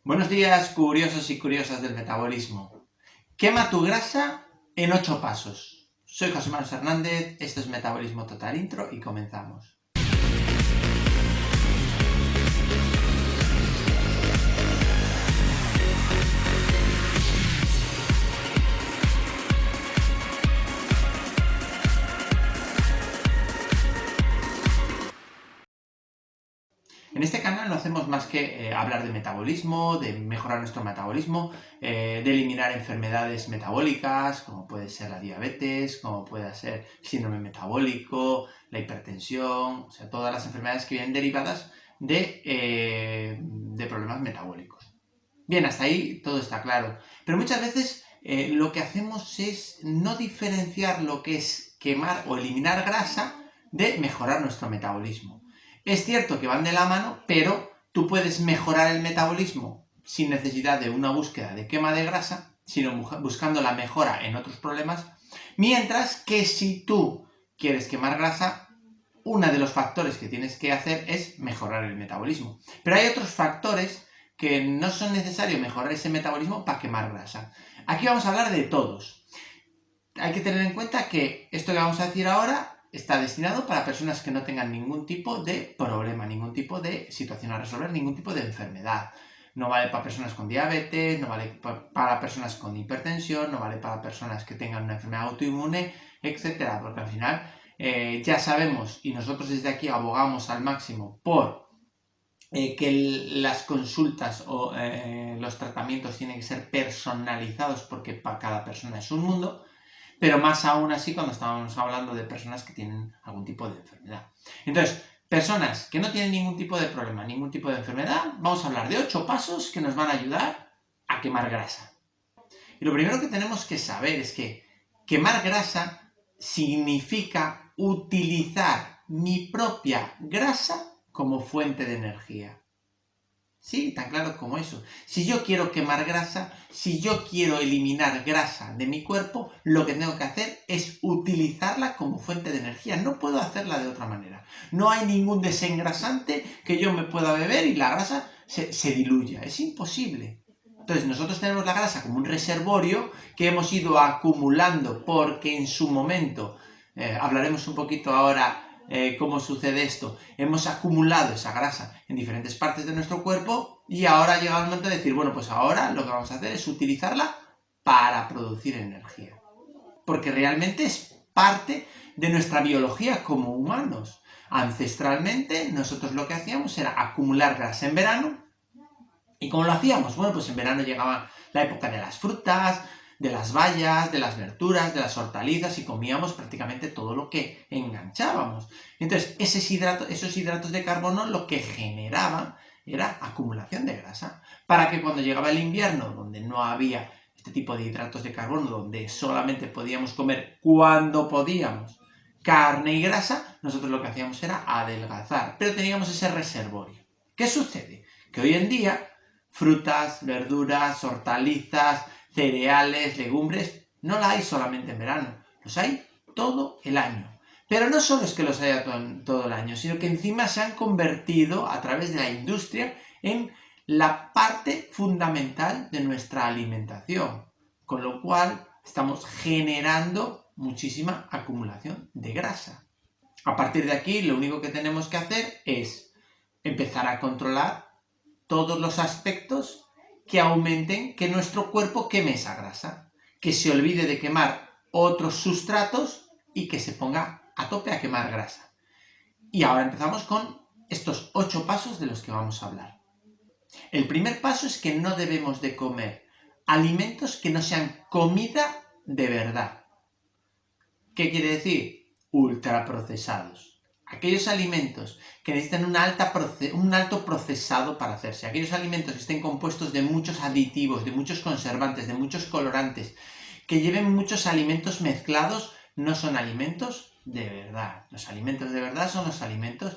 Buenos días, curiosos y curiosas del metabolismo. Quema tu grasa en 8 pasos. Soy José Manuel Hernández, esto es Metabolismo Total Intro y comenzamos. En este canal no hacemos más que hablar de metabolismo, de mejorar nuestro metabolismo, de eliminar enfermedades metabólicas, como puede ser la diabetes, como puede ser el síndrome metabólico, la hipertensión, o sea, todas las enfermedades que vienen derivadas de problemas metabólicos. Bien, hasta ahí todo está claro. Pero muchas veces lo que hacemos es no diferenciar lo que es quemar o eliminar grasa de mejorar nuestro metabolismo. Es cierto que van de la mano, pero tú puedes mejorar el metabolismo sin necesidad de una búsqueda de quema de grasa, sino buscando la mejora en otros problemas, mientras que si tú quieres quemar grasa, uno de los factores que tienes que hacer es mejorar el metabolismo. Pero hay otros factores que no son necesarios mejorar ese metabolismo para quemar grasa. Aquí vamos a hablar de todos. Hay que tener en cuenta que esto que vamos a decir ahora está destinado para personas que no tengan ningún tipo de problema, ningún tipo de situación a resolver, ningún tipo de enfermedad. No vale para personas con diabetes, no vale para personas con hipertensión, no vale para personas que tengan una enfermedad autoinmune, etc. Porque al final ya sabemos, y nosotros desde aquí abogamos al máximo por que las consultas o los tratamientos tienen que ser personalizados porque para cada persona es un mundo, pero más aún así cuando estamos hablando de personas que tienen algún tipo de enfermedad. Entonces, personas que no tienen ningún tipo de problema, ningún tipo de enfermedad, vamos a hablar de 8 pasos que nos van a ayudar a quemar grasa. Y lo primero que tenemos que saber es que quemar grasa significa utilizar mi propia grasa como fuente de energía. Sí, tan claro como eso. Si yo quiero quemar grasa, si yo quiero eliminar grasa de mi cuerpo, lo que tengo que hacer es utilizarla como fuente de energía. No puedo hacerla de otra manera. No hay ningún desengrasante que yo me pueda beber y la grasa se diluya. Es imposible. Entonces nosotros tenemos la grasa como un reservorio que hemos ido acumulando porque en su momento, hablaremos un poquito ahora cómo sucede esto, hemos acumulado esa grasa en diferentes partes de nuestro cuerpo y ahora llega el momento de decir, bueno, pues ahora lo que vamos a hacer es utilizarla para producir energía. Porque realmente es parte de nuestra biología como humanos. Ancestralmente nosotros lo que hacíamos era acumular grasa en verano. ¿Y cómo lo hacíamos? Bueno, pues en verano llegaba la época de las frutas, de las bayas, de las verduras, de las hortalizas y comíamos prácticamente todo lo que enganchábamos. Entonces, esos hidratos de carbono lo que generaban era acumulación de grasa, para que cuando llegaba el invierno, donde no había este tipo de hidratos de carbono, donde solamente podíamos comer cuando podíamos carne y grasa, nosotros lo que hacíamos era adelgazar, pero teníamos ese reservorio. ¿Qué sucede? Que hoy en día frutas, verduras, hortalizas, cereales, legumbres, no la hay solamente en verano, los hay todo el año. Pero no solo es que los haya todo el año, sino que encima se han convertido a través de la industria en la parte fundamental de nuestra alimentación, con lo cual estamos generando muchísima acumulación de grasa. A partir de aquí, lo único que tenemos que hacer es empezar a controlar todos los aspectos que aumenten que nuestro cuerpo queme esa grasa, que se olvide de quemar otros sustratos y que se ponga a tope a quemar grasa. Y ahora empezamos con estos 8 pasos de los que vamos a hablar. El primer paso es que no debemos de comer alimentos que no sean comida de verdad. ¿Qué quiere decir? Ultraprocesados. Aquellos alimentos que necesitan un alto procesado para hacerse, aquellos alimentos que estén compuestos de muchos aditivos, de muchos conservantes, de muchos colorantes, que lleven muchos alimentos mezclados, no son alimentos de verdad. Los alimentos de verdad son los alimentos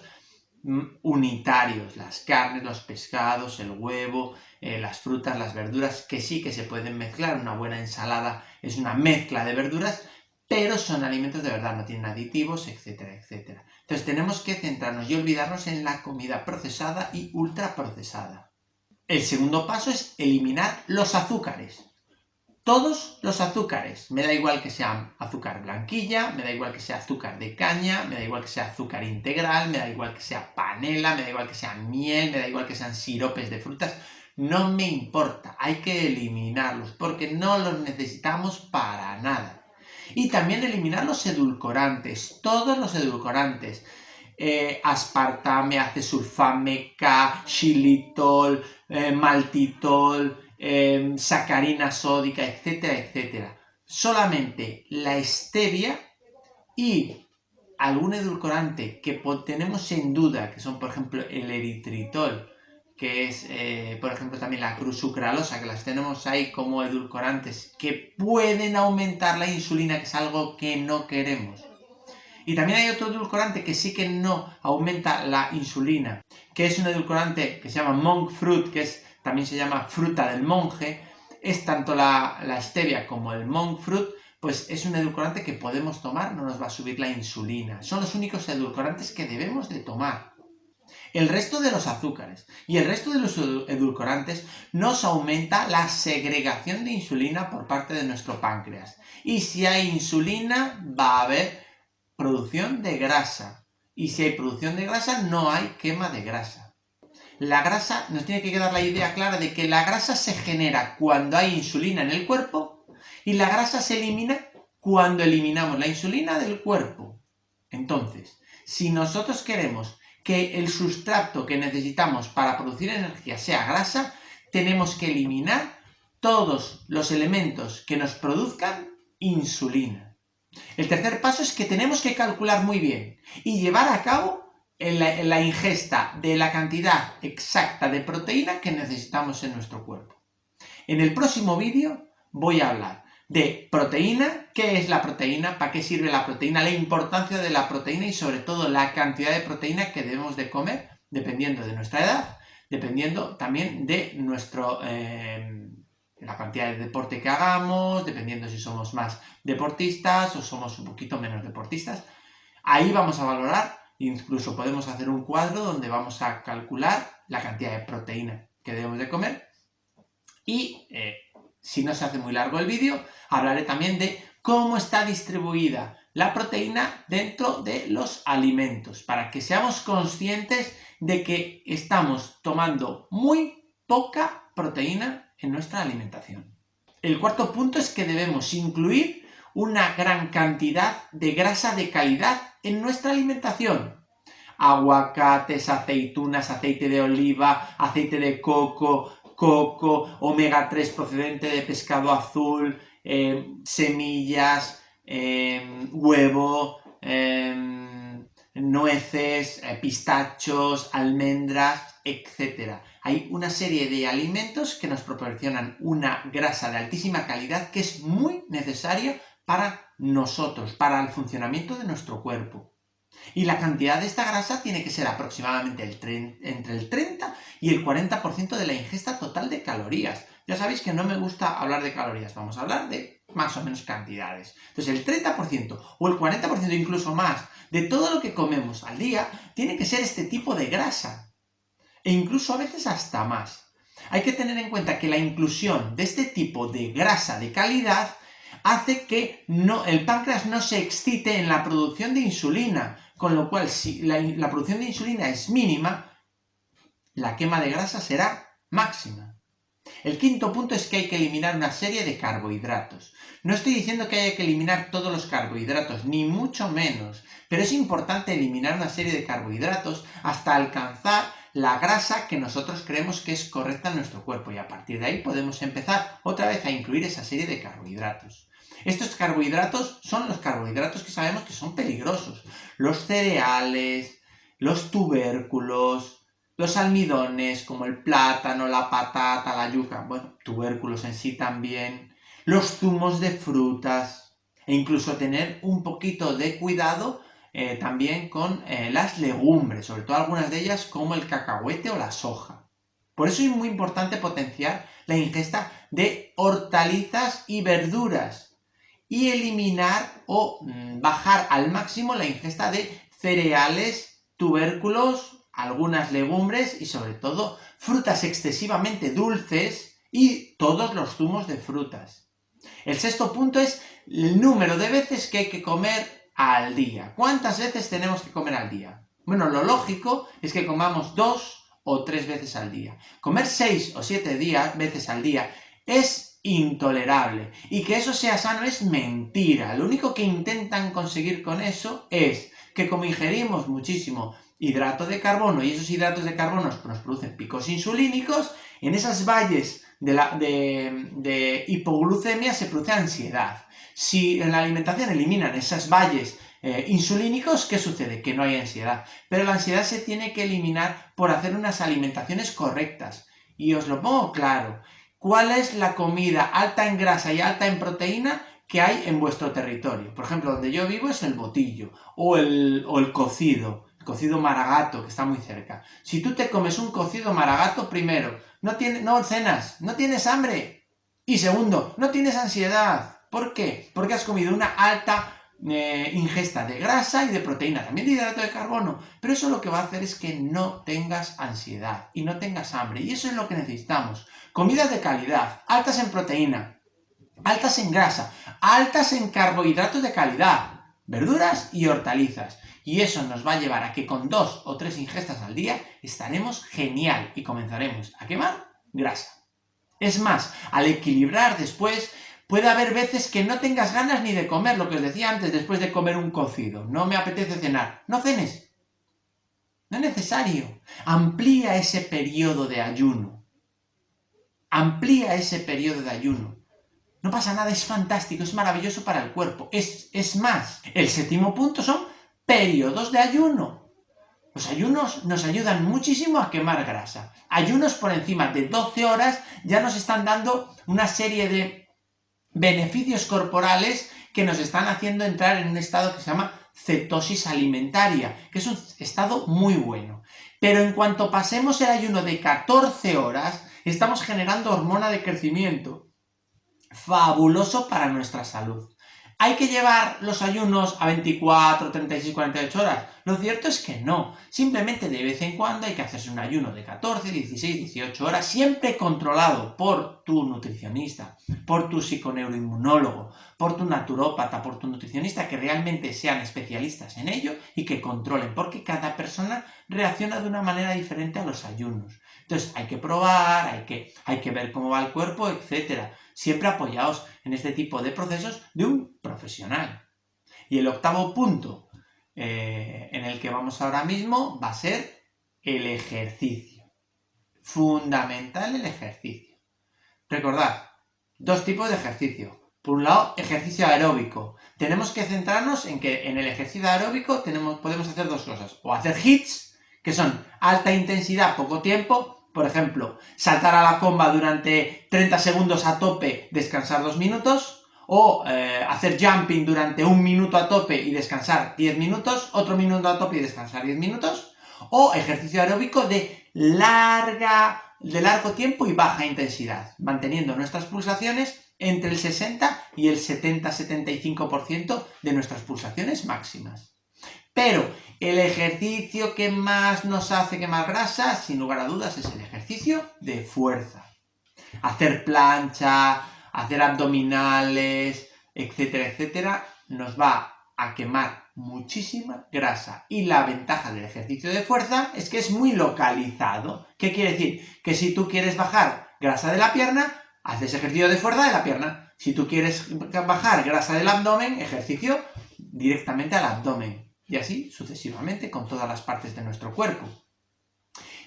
unitarios, las carnes, los pescados, el huevo, las frutas, las verduras, que sí que se pueden mezclar. Una buena ensalada es una mezcla de verduras, pero son alimentos de verdad, no tienen aditivos, etcétera, etcétera. Entonces tenemos que centrarnos y olvidarnos en la comida procesada y ultraprocesada. El segundo paso es eliminar los azúcares. Todos los azúcares. Me da igual que sea azúcar blanquilla, me da igual que sea azúcar de caña, me da igual que sea azúcar integral, me da igual que sea panela, me da igual que sea miel, me da igual que sean siropes de frutas. No me importa, hay que eliminarlos porque no los necesitamos para nada. Y también eliminar los edulcorantes, todos los edulcorantes. Aspartame, acesulfame, K, xilitol, maltitol, sacarina sódica, etcétera, etcétera. Solamente la stevia y algún edulcorante que tenemos en duda, que son por ejemplo el eritritol, que es por ejemplo también la sucralosa, que las tenemos ahí como edulcorantes, que pueden aumentar la insulina, que es algo que no queremos. Y también hay otro edulcorante que sí que no aumenta la insulina, que es un edulcorante que se llama monk fruit, que también se llama fruta del monje. Es tanto la stevia como el monk fruit, pues es un edulcorante que podemos tomar, no nos va a subir la insulina. Son los únicos edulcorantes que debemos de tomar. El resto de los azúcares y el resto de los edulcorantes nos aumenta la segregación de insulina por parte de nuestro páncreas. Y si hay insulina, va a haber producción de grasa. Y si hay producción de grasa, no hay quema de grasa. La grasa, nos tiene que quedar la idea clara de que la grasa se genera cuando hay insulina en el cuerpo y la grasa se elimina cuando eliminamos la insulina del cuerpo. Entonces, si nosotros queremos que el sustrato que necesitamos para producir energía sea grasa, tenemos que eliminar todos los elementos que nos produzcan insulina. El tercer paso es que tenemos que calcular muy bien y llevar a cabo la ingesta de la cantidad exacta de proteína que necesitamos en nuestro cuerpo. En el próximo vídeo voy a hablar de proteína, qué es la proteína, para qué sirve la proteína, la importancia de la proteína y sobre todo la cantidad de proteína que debemos de comer dependiendo de nuestra edad, dependiendo también de la cantidad de deporte que hagamos, dependiendo si somos más deportistas o somos un poquito menos deportistas. Ahí vamos a valorar, incluso podemos hacer un cuadro donde vamos a calcular la cantidad de proteína que debemos de comer. Y si no se hace muy largo el vídeo, hablaré también de cómo está distribuida la proteína dentro de los alimentos, para que seamos conscientes de que estamos tomando muy poca proteína en nuestra alimentación. El cuarto punto es que debemos incluir una gran cantidad de grasa de calidad en nuestra alimentación. Aguacates, aceitunas, aceite de oliva, aceite de coco, omega 3 procedente de pescado azul, semillas, huevo, nueces, pistachos, almendras, etc. Hay una serie de alimentos que nos proporcionan una grasa de altísima calidad que es muy necesaria para nosotros, para el funcionamiento de nuestro cuerpo. Y la cantidad de esta grasa tiene que ser aproximadamente entre el 30 y el 40% de la ingesta total de calorías. Ya sabéis que no me gusta hablar de calorías, vamos a hablar de más o menos cantidades. Entonces el 30% o el 40% incluso más de todo lo que comemos al día tiene que ser este tipo de grasa. E incluso a veces hasta más. Hay que tener en cuenta que la inclusión de este tipo de grasa de calidad hace que el páncreas no se excite en la producción de insulina, con lo cual si la producción de insulina es mínima, la quema de grasa será máxima. El quinto punto es que hay que eliminar una serie de carbohidratos. No estoy diciendo que haya que eliminar todos los carbohidratos, ni mucho menos, pero es importante eliminar una serie de carbohidratos hasta alcanzar la grasa que nosotros creemos que es correcta en nuestro cuerpo y a partir de ahí podemos empezar otra vez a incluir esa serie de carbohidratos. Estos carbohidratos son los carbohidratos que sabemos que son peligrosos. Los cereales, los tubérculos, los almidones como el plátano, la patata, la yuca, bueno, tubérculos en sí también, los zumos de frutas e incluso tener un poquito de cuidado también con las legumbres, sobre todo algunas de ellas como el cacahuete o la soja. Por eso es muy importante potenciar la ingesta de hortalizas y verduras y eliminar o bajar al máximo la ingesta de cereales, tubérculos, algunas legumbres y sobre todo frutas excesivamente dulces y todos los zumos de frutas. El sexto punto es el número de veces que hay que comer al día. ¿Cuántas veces tenemos que comer al día? Bueno, lo lógico es que comamos 2 o 3 veces al día. Comer 6 o 7 veces al día es intolerable. Y que eso sea sano es mentira. Lo único que intentan conseguir con eso es que como ingerimos muchísimo hidrato de carbono y esos hidratos de carbono nos producen picos insulínicos, en esas valles de hipoglucemia se produce ansiedad. Si en la alimentación eliminan esas valles insulínicos, ¿qué sucede? Que no hay ansiedad. Pero la ansiedad se tiene que eliminar por hacer unas alimentaciones correctas. Y os lo pongo claro. ¿Cuál es la comida alta en grasa y alta en proteína que hay en vuestro territorio? Por ejemplo, donde yo vivo es el botillo o el cocido maragato, que está muy cerca. Si tú te comes un cocido maragato, primero, no cenas, no tienes hambre. Y segundo, no tienes ansiedad. ¿Por qué? Porque has comido una alta ingesta de grasa y de proteína, también de hidrato de carbono, pero eso lo que va a hacer es que no tengas ansiedad y no tengas hambre, y eso es lo que necesitamos. Comidas de calidad, altas en proteína, altas en grasa, altas en carbohidratos de calidad, verduras y hortalizas, y eso nos va a llevar a que con 2 o 3 ingestas al día estaremos genial y comenzaremos a quemar grasa. Es más, al equilibrar después, puede haber veces que no tengas ganas ni de comer, lo que os decía antes, después de comer un cocido. No me apetece cenar. No cenes. No es necesario. Amplía ese periodo de ayuno. Amplía ese periodo de ayuno. No pasa nada, es fantástico, es maravilloso para el cuerpo. Es más, el séptimo punto son periodos de ayuno. Los ayunos nos ayudan muchísimo a quemar grasa. Ayunos por encima de 12 horas ya nos están dando una serie de beneficios corporales que nos están haciendo entrar en un estado que se llama cetosis alimentaria, que es un estado muy bueno. Pero en cuanto pasemos el ayuno de 14 horas, estamos generando hormona de crecimiento, fabuloso para nuestra salud. ¿Hay que llevar los ayunos a 24, 36, 48 horas? Lo cierto es que no. Simplemente de vez en cuando hay que hacerse un ayuno de 14, 16, 18 horas, siempre controlado por tu nutricionista, por tu psiconeuroinmunólogo, por tu naturópata, por tu nutricionista, que realmente sean especialistas en ello y que controlen, porque cada persona reacciona de una manera diferente a los ayunos. Entonces hay que probar, hay que ver cómo va el cuerpo, etc. Siempre apoyados en este tipo de procesos de un profesional. Y el octavo punto en el que vamos ahora mismo va a ser el ejercicio. Fundamental el ejercicio. Recordad, 2 tipos de ejercicio. Por un lado, ejercicio aeróbico. Tenemos que centrarnos en que en el ejercicio aeróbico podemos hacer 2 cosas. O hacer HIITs, que son alta intensidad, poco tiempo. Por ejemplo, saltar a la comba durante 30 segundos a tope, descansar 2 minutos. O hacer jumping durante 1 minuto a tope y descansar 10 minutos. Otro minuto a tope y descansar 10 minutos. O ejercicio aeróbico de largo tiempo y baja intensidad, manteniendo nuestras pulsaciones entre el 60 y el 70-75% de nuestras pulsaciones máximas. Pero el ejercicio que más nos hace quemar grasa, sin lugar a dudas, es el ejercicio de fuerza. Hacer plancha, hacer abdominales, etcétera, etcétera, nos va a quemar muchísima grasa. Y la ventaja del ejercicio de fuerza es que es muy localizado. ¿Qué quiere decir? Que si tú quieres bajar grasa de la pierna, haces ejercicio de fuerza de la pierna. Si tú quieres bajar grasa del abdomen, ejercicio directamente al abdomen. Y así sucesivamente con todas las partes de nuestro cuerpo.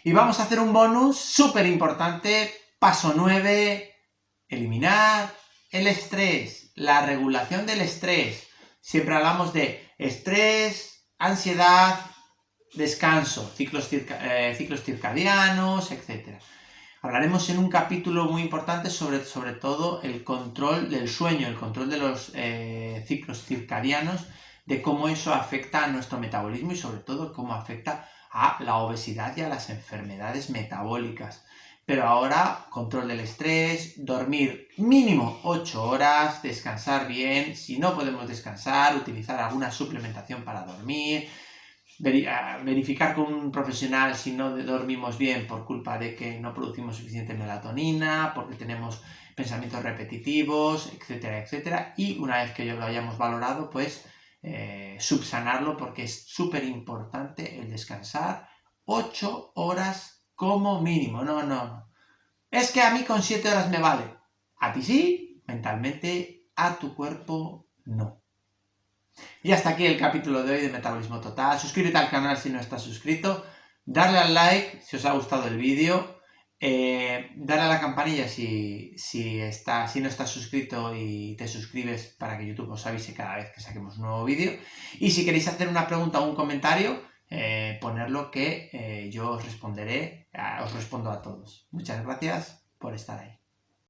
Y vamos a hacer un bonus súper importante. Paso 9. Eliminar el estrés. La regulación del estrés. Siempre hablamos de estrés, ansiedad, descanso, ciclos circadianos, etc. Hablaremos en un capítulo muy importante sobre todo el control del sueño, el control de los ciclos circadianos, de cómo eso afecta a nuestro metabolismo y sobre todo cómo afecta a la obesidad y a las enfermedades metabólicas. Pero ahora, control del estrés, dormir mínimo 8 horas, descansar bien. Si no podemos descansar, utilizar alguna suplementación para dormir. verificar con un profesional si no dormimos bien por culpa de que no producimos suficiente melatonina, porque tenemos pensamientos repetitivos, etcétera, etcétera. Y una vez que lo hayamos valorado, pues subsanarlo, porque es súper importante el descansar 8 horas como mínimo. No. Es que a mí con 7 horas me vale. A ti sí, mentalmente, a tu cuerpo no. Y hasta aquí el capítulo de hoy de Metabolismo Total. Suscríbete al canal si no estás suscrito. Darle al like si os ha gustado el vídeo. Darle a la campanilla si no estás suscrito y te suscribes para que YouTube os avise cada vez que saquemos un nuevo vídeo. Y si queréis hacer una pregunta o un comentario, ponerlo que yo os respondo a todos. Muchas gracias por estar ahí.